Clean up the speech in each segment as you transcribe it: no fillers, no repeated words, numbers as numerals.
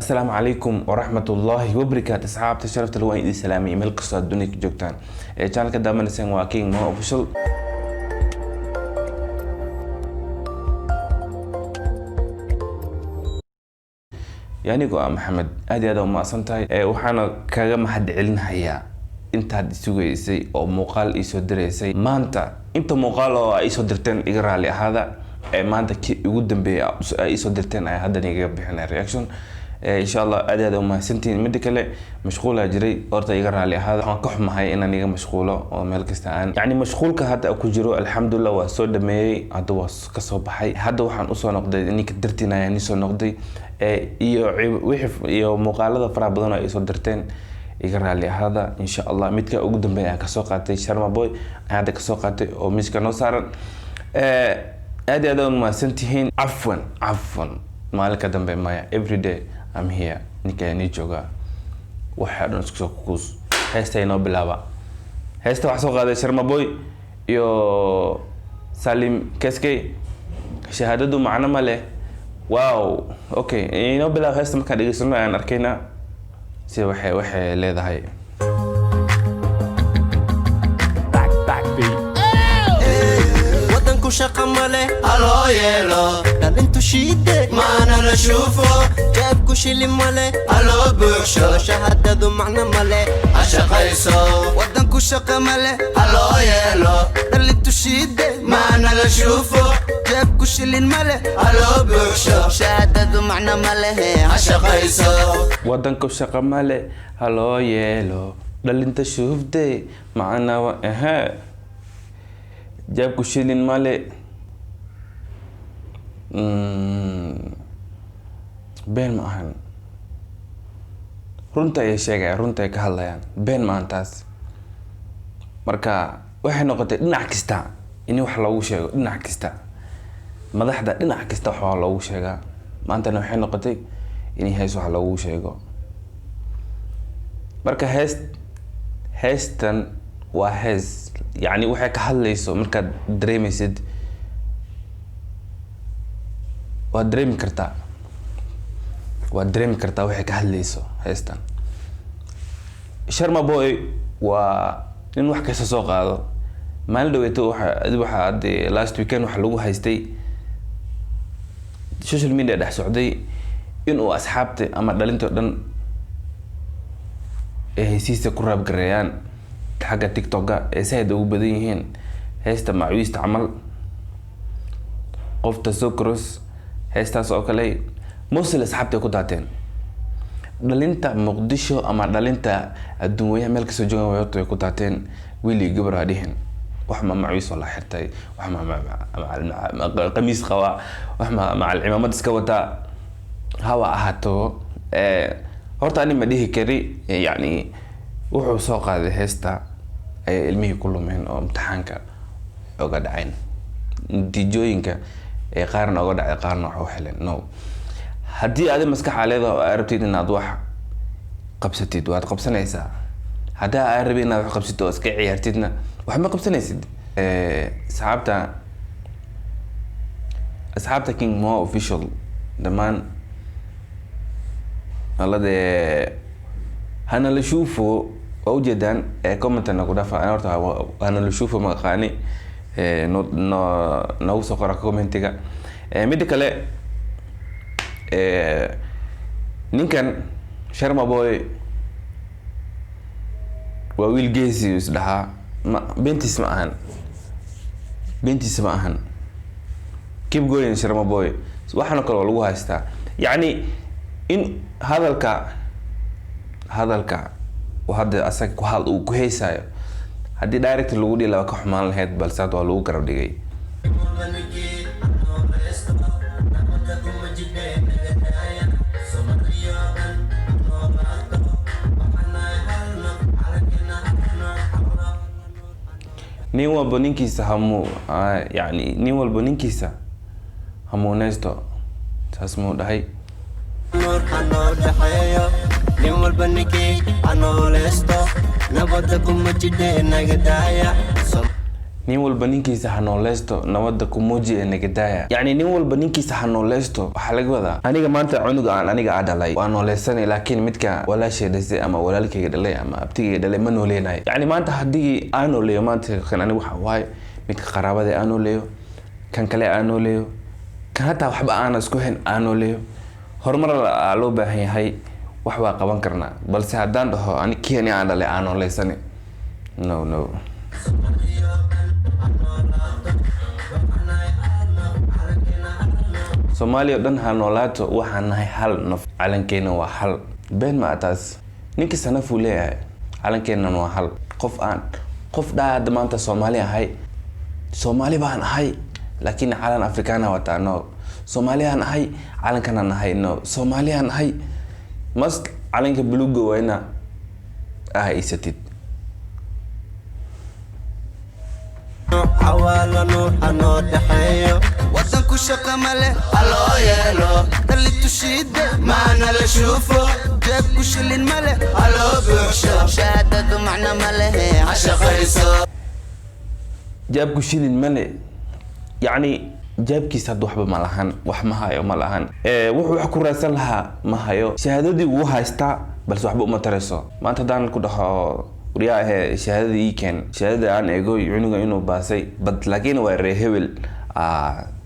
السلام عليكم ورحمة الله وبركاته. أصحاب شرفت الوين دي سلامي ملك قصة الدنيا جوكتان channel كده من سين واكين مو official. يعني قو محمد هذا وما صنتاي وحنا كلام حد علنا هيا انت هاد سويسي او مقال ايسو دريسي ما انت مقال او ايسو درتين اقرا لي هذا ما انت ugu dambeeya ay soo dirteen ay hadda niga bixinay reaction in sha Allah aad uma santiin mid kale mashquula jiray horta iga raali ahaada waxaan ka xumahay inaan iga mashquulo oo meel kasta aan yani mashquulka hadda ku jiro alxamdulillah waa soo dhameeyay hadda waa ka soo baxay hadda waxaan u soo noqday ninka dirtinaya in soo noqday iyo wixii iyo muuqaalada faraha badan ay soo dirteen iga raali ahaada in sha Allah midka ugu dambeeya ka soo qaatay Sharma Boy hadda ka soo qaatay oo miiska noo saaran هذا ما سنتين عفوا مالك دم بمايا every day I'm here نكاني جوجا واحد نسكت كوز هسه ينو بلابا هسه وحصل هذا شرما بوي يو سالم كسكي شهادته معنا ماله واو اوكي ينو بلابا هسه ما كان يسمع عن اركينا سي وحي لهذا هاي شقة ماله هلو يلو دل انتو شيدة ما انا نشوفه جاب كوش اللي ماله هلو بوشو شهادة معنا ماله عشق يسو ودنكو شقة ماله هلو يلو دل انتو شيدة ما انا نشوفه جاب كوش اللي ماله هلو بوشو شهادة معنا ماله عشق يسو ودنكو شقة ماله هلو يلو دل انتو شوفدي معنا جاب كوشيلين مالي بين ما أهان runta ay sheegay runta ay ka hadlayaan been maantaas marka waxay noqotay dhinac kasta in wax lagu sheego dhinac kasta madaxda dhinac kasta wax lagu sheegaa maanta waxay noqotay in hees wax lagu sheego marka heestan waa hees يعني waxay ka hadlayso marka dareemaysid waa dareemi kartaa waxay ka hadlayso heestan Sharma Boy waa in wax ka soo qaado maalin dhaweeto waxa last weekend wax lagu haystay social media dhex socday in uu asxaabta ama dhalinta dhan heesiisa ku raab gareeyaan حاجة تيك توك سهد وبديهين هيستا معويست عمل قفت سكرس هيستا سوكلي موصل اسحابتي كوداتين دالينتا مقدشو اما دالينتا الدنيا ملك سجون ويوتو كوداتين ويلي قبر هاديهن وحما معويس ولا حرتاي وحما مع قميص خوا وحما مع العمامات سكوتا هوا اهاتو هورتا اني مديه كري يعني wuxuu soo qaaday heesta ay ilmihii ku lumeen oo imtixaanka uga dhacayn natiijooyinka ee qaarna uga dhacay qaarna wax u heleen no haddii aad maskaxaaleeda oo arabtid inaad wax qabsatid waad qabsanaysaa haddii aad rabid inaad wax qabsatid oo iska ciyaartidna wax ma qabsanaysid asxaabta King Mo official dhamaan alade هنا اللي شوفه وجدان كومنت انا كنت انا انا اللي شوفه مقاني نو سقرا كومنتيغا ميديكال نينكن شرما بوي وويل جيسيوس لها بنتي اسمعهن كيف جوين شرما بوي waxana kale lagu haystaa yani in hadalka وهذا أساك وهذا وكهيسايو هذه دايركت اللي ودي لو كحمان الهيد بلسات والو قرب دقي نيوال بنينكيسا همو يعني نيوال بنينكيسا hamuunaysto taas muu dhahay nuur hanoo dhaxeeyo nin walba ninkii hanoolaysto nabadda kuma jidhe naga daaya nin walba ninkiisa hanoolaysto nabadda ku muuji ee nagadaaya yacni nin walba ninkiisa hanoolaysto waxaa laga wadaa aniga maanta cunuga aan aniga aa dhalay waa noolaysanay laakiin midka walaashay dhasay ama walaalkayga dhalay ama abtigayga dhalay ma nooleynayo yacni maanta haddii aan nooleeyo maanta kan aniga waxa waaye midka qaraabada aan nooleeyo kan kale aan nooleeyo kan hataa waxba aan isku hayn aan nooleeyo horumar loo baahan yahay wax waa qaban karnaa balse haddaan dhaho kii aan dhalay aan noolaysanay no Soomaaliya dhan ha noolaato waxaan nahay hal naf calankeena waa hal been ma taas ninka sanaf uu leeyahay calankeena waa hal qof dhaad maanta Soomaali ahay Soomaali baan ahay laakiin calan Afrikaana wataano Soomaaliyaan ahay calankana nahay no Soomaaliyaan ahay mas calanka buluuga wayna isatid حوالا نور حنو دحيو وطن كل شقة ماله الله يلو اللي تشيد معنا لشوفه جاب كل اللي ماله الله بوحشو شهادة معنا ماله عشا خيصو جاب كل اللي ماله يعني جاب كيس هاد وحبة مالهان وحمها مالهان وحو حكو راسل لها ما هايو شهادة دي وها استا بس وحبة مترسو ما انت دان كده ورياه شهادة كان شهادة عن إيجو يعنو إنه باسي بس لكن ورهيبل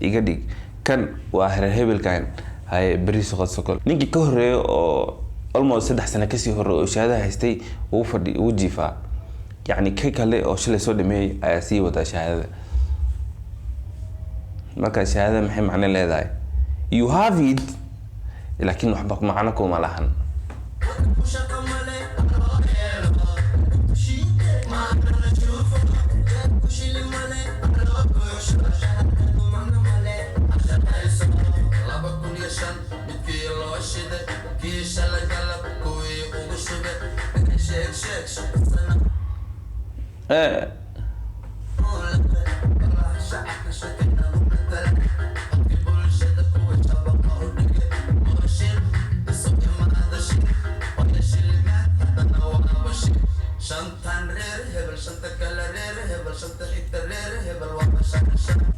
يقدي كان ورهيبل كان هاي بريس قد سكول نيجي كهرة أو almost 6 سنة كسي هرو شهادة هستي وفردي وجيفا يعني كيك اللي أو شلة سود مي أسي وتا شهادة ما كان شهادة مهم عن اللي ذاي you have it لكن نحبك معنا مالهن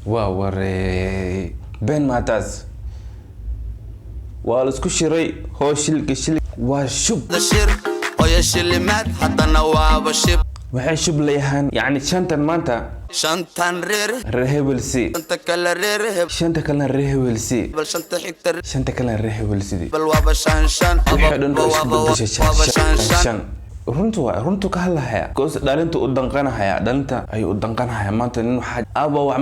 واو وري بين ما تاز والسكو شري هو شل وشب الشر ويا شلمات حتى نواب الشب waxay shub leeyahan yani shantan maanta shantan rehebel si shanta kala reheb shanta kala rehebel si bal shanta xigta shanta kala rehebel si bal waba shan runtu ka hadlahaya goos dhalinta u danqanahaya dhalinta ay u danqanahaya maanta nin waxa aba wax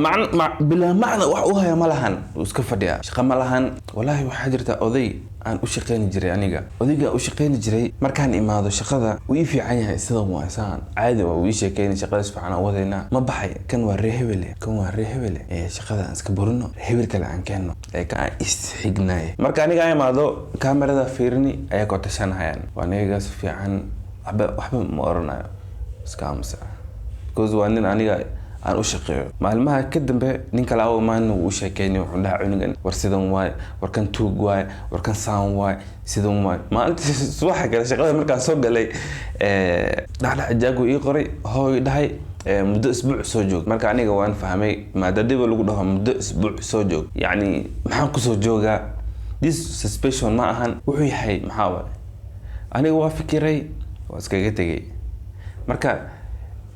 bila macna wax u haya malahan iska fadhiya shaqa malahan wallahi waxa jirta oday aan u shaqeyn jiray aniga odayga u shaqeyn jiray markaan imaado shaqada uu fiican yahay sida waasaan caadi oo uu sheekeyn shaqada fiican wadayna ma baxay kan waa reehebele shaqada iska burno hebel kale aan keeno ay ka isxignay marka aniga ay imaado kaamirada fiirni ay ka tashanayaan waa aniga si fiican waxba ma oranayo iska amsa because waa nin aniga aan u shaqeeyo maalmaha ka dambe nin kale oo maan uu sheekeeyay wuxuu dhahay cunigan war sidan waay war kan tuug waay war kan saan waay sidan waay maanta subaxa kale shaqada markaan soo galay dhaxda jaagu ii qoray hooy dhahay muddo isbuuc soo joog marka aniga waan fahmay maadadiba lagu dhaho muddo isbuuc soo joog yani maxaan ku soo joogaa this suspicion ma ahan wuxuu yahay maxaa waay aniga waa fikiray waa iskaga tagay marka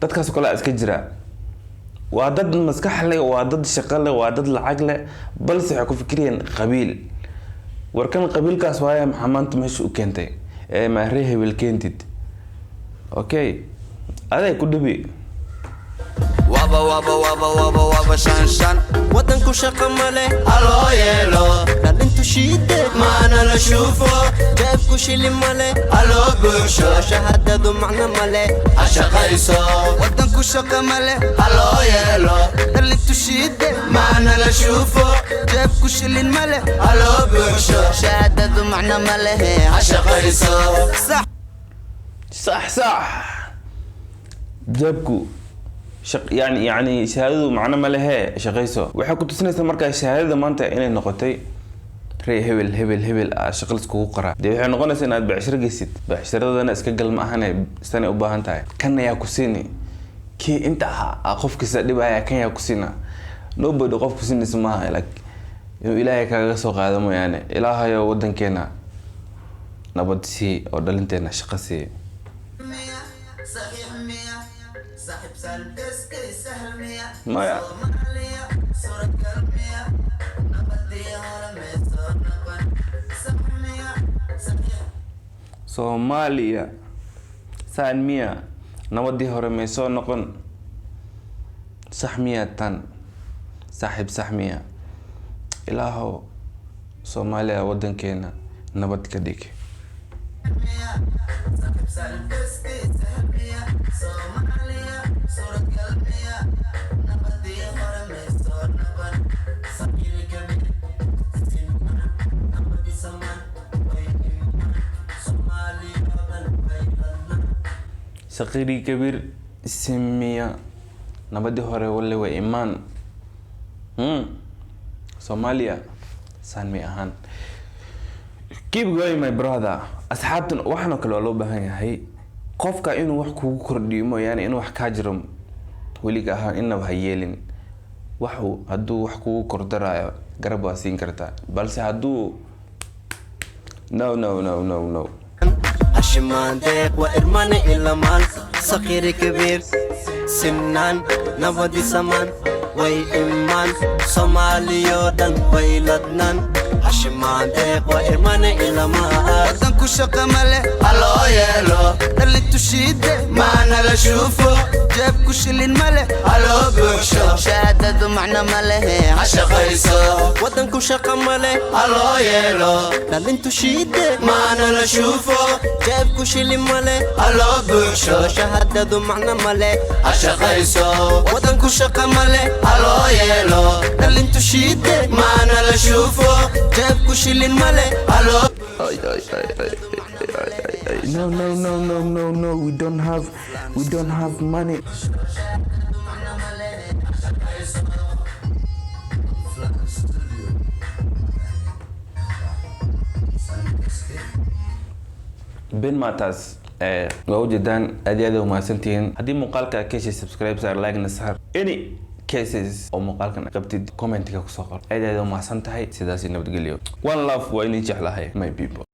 dadkaas kale iska jira waa dad maskax leh waa dad shaqo leh waa dad lacag leh balse waxay ku fikirayaan qabiil warkan qabiilkaas waaya maxamed meesha u keentay ma reehebel keentid okay aday ku dhabi waba shan wadan ku shaqa male aloo yeelo dhalintu shiide maana la shuufo jeeb ku shili male aloo buuxsho shahaadadu macna male ashaqayso wadan ku shaqa male aloo yeelo dhalintu shiide maana la shuufo jeeb ku shili male aloo buuxsho shahaadadu macna male ashaqayso صح جابكو يعني shahaadadu macna ma lehe shaqayso waxay ku tusinaysaa markaa shahaadada maanta inay noqotay ree hebel shaqo iskugu qora de waxay noqonaysaa inaad beecsharo geysid beecsharadana iska gal ma ahane istanay u baahan tahay kan ayaa ku siini kii inta qofkiisa dhibaya kan ayaa ku siina nobody qof ku siinaysa maaha like inuu ilaahay kaaga soo qaado mooyaane ilaahayo wadankeena nabad sii oo dhalinteena shaqo sii maya Soomaaliya saan miya nabadii hore may soo noqon sax miya tan saaxiib sax miya ilaahow Soomaaliya wadankeena nabad ka dhig صغيري كبير سمية نبدي هوري ولا وإيمان Somalia سانمي أهان keep going my brother أصحابتنا وحنا كل لو بهاي هاي قفك إنه وحكو كرديمو يعني إنه وحكاجرم وليك أهان إنه بهيلين وحو هدو وحكو كردرا قربوا سين كرتا بلس هدو no هشمان ديك وإرماني إلا مال صغير كبير سنان نبدي سمان وإيمان صوماليو دن ويلدنان هشمان ديك وإرماني إلا مال ودنكو شقا ملي هلو يلو اللي تشيد ما أنا لشوفه جابكو شلين ملي هلو بوشو شهادة معنا ملي عشا خيسو ودنكو شقا ملي هلو يلو اللي تشيد ما أنا لشوفه جابكو شلين ملي هلو بوشو شهادة معنا ملي عشا خيسو ودنكو شقا ملي هلو يلو اللي تشيد ما أنا لشوفه جابكو شلين ملي هلو No, we don't have money. Ben Matas waa ujeedaan aad iyo aad umahadsantihiin haddii muuqaalka ka heshay subscribe saar like na saar any cases oo muuqaalkan qabtid commentiga kusoo qor aad iyo aad umahadsan tahay sidaas nabadgelyo one love waa inii jeclahay my people